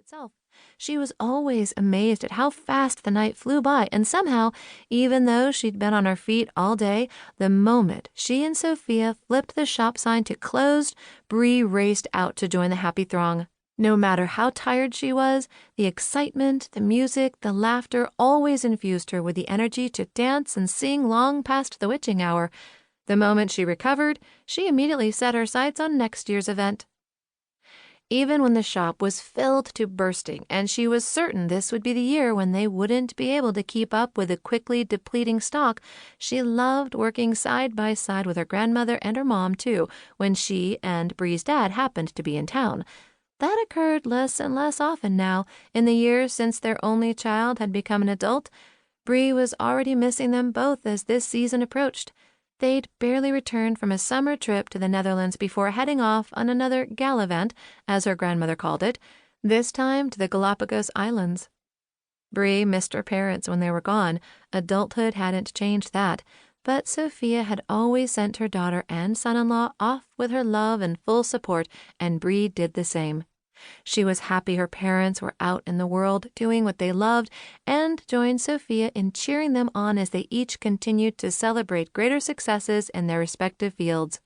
itself. She was always amazed at how fast the night flew by, and somehow, even though she'd been on her feet all day, the moment she and Sophia flipped the shop sign to closed, Bree raced out to join the happy throng. No matter how tired she was, the excitement, the music, the laughter always infused her with the energy to dance and sing long past the witching hour. The moment she recovered, she immediately set her sights on next year's event. Even when the shop was filled to bursting, and she was certain this would be the year when they wouldn't be able to keep up with the quickly depleting stock, she loved working side by side with her grandmother and her mom, too, when she and Bree's dad happened to be in town. That occurred less and less often now. In the years since their only child had become an adult, Bree was already missing them both as this season approached. They'd barely returned from a summer trip to the Netherlands before heading off on another gallivant, as her grandmother called it, this time to the Galapagos Islands. Bree missed her parents when they were gone. Adulthood hadn't changed that, but Sophia had always sent her daughter and son-in-law off with her love and full support, and Bree did the same. She was happy her parents were out in the world doing what they loved, and joined Sophia in cheering them on as they each continued to celebrate greater successes in their respective fields.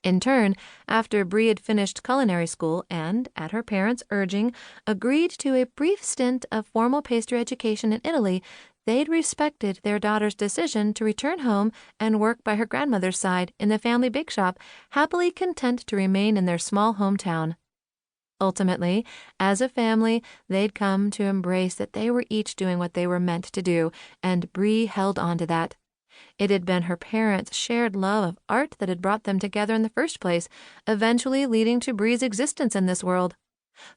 In turn, after Bree had finished culinary school and, at her parents' urging, agreed to a brief stint of formal pastry education in Italy, they'd respected their daughter's decision to return home and work by her grandmother's side in the family bakeshop, happily content to remain in their small hometown. Ultimately, as a family, they'd come to embrace that they were each doing what they were meant to do, and Bree held on to that. It had been her parents' shared love of art that had brought them together in the first place, eventually leading to Bree's existence in this world.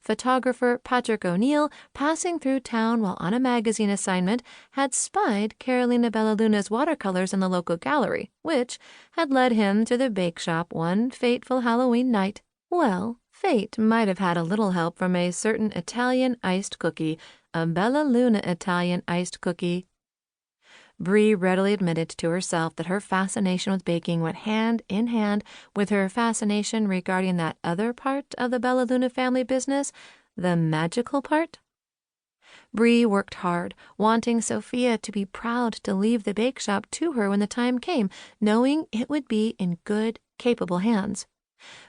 Photographer Patrick O'Neill, passing through town while on a magazine assignment, had spied Carolina Bellaluna's watercolors in the local gallery, which had led him to the bakeshop one fateful Halloween night. Well, fate might have had a little help from a certain Italian iced cookie, a Bellaluna Italian iced cookie. Bree readily admitted to herself that her fascination with baking went hand in hand with her fascination regarding that other part of the Bellaluna family business, the magical part. Bree worked hard, wanting Sophia to be proud to leave the bakeshop to her when the time came, knowing it would be in good, capable hands.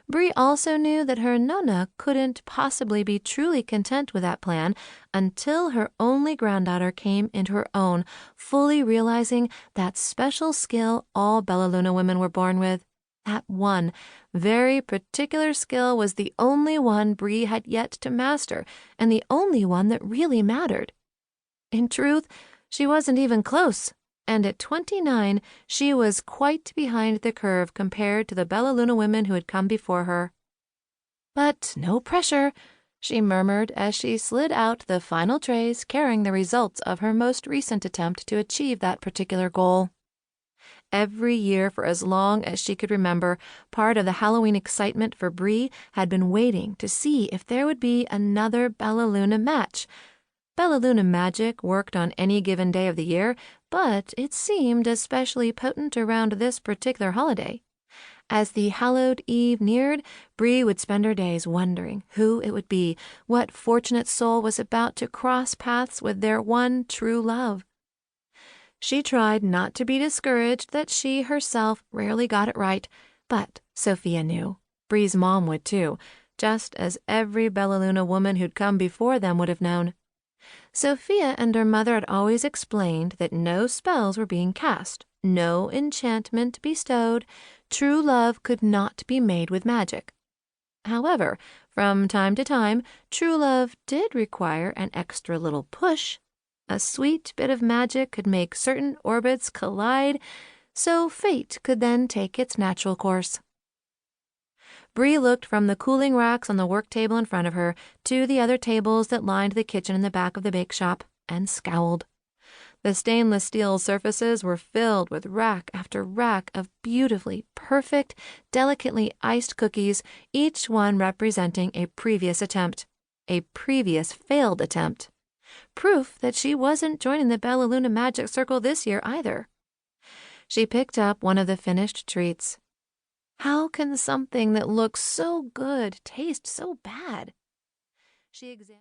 Bree also knew that her Nonna couldn't possibly be truly content with that plan until her only granddaughter came into her own, fully realizing that special skill all Bellaluna women were born with. That one, very particular skill was the only one Bree had yet to master, and the only one that really mattered. In truth, she wasn't even close. And at 29, she was quite behind the curve compared to the Bellaluna women who had come before her. But no pressure, she murmured as she slid out the final trays carrying the results of her most recent attempt to achieve that particular goal. Every year for as long as she could remember, part of the Halloween excitement for Bree had been waiting to see if there would be another Bellaluna match. Bellaluna magic worked on any given day of the year, but it seemed especially potent around this particular holiday. As the hallowed eve neared, Bree would spend her days wondering who it would be, what fortunate soul was about to cross paths with their one true love. She tried not to be discouraged that she herself rarely got it right, but Sophia knew. Bree's mom would too, just as every Bellaluna woman who'd come before them would have known. Sophia and her mother had always explained that no spells were being cast, no enchantment bestowed, true love could not be made with magic. However, from time to time, true love did require an extra little push. A sweet bit of magic could make certain orbits collide, so fate could then take its natural course. Bree looked from the cooling racks on the work table in front of her to the other tables that lined the kitchen in the back of the bakeshop, and scowled. The stainless steel surfaces were filled with rack after rack of beautifully perfect, delicately iced cookies, each one representing a previous attempt, a previous failed attempt. Proof that she wasn't joining the Bellaluna Magic Circle this year either. She picked up one of the finished treats. How can something that looks so good taste so bad? She examined